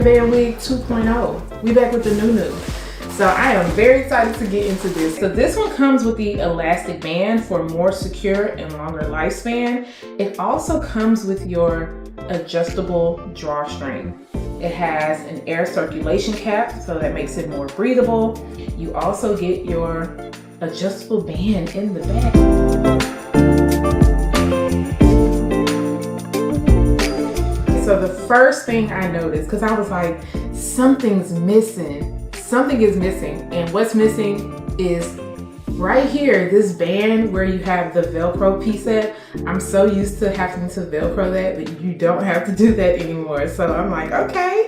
Headband Wig 2.0. We back with the new. So I am very excited to get into this. So this one comes with the elastic band for more secure and longer lifespan. It also comes with your adjustable drawstring. It has an air circulation cap, so that makes it more breathable. You also get your adjustable band in the back. So the first thing I noticed, because I was like, something's missing. Something is missing, and what's missing is right here, this band where you have the Velcro piece at. I'm so used to having to Velcro that, but you don't have to do that anymore. So I'm like, okay.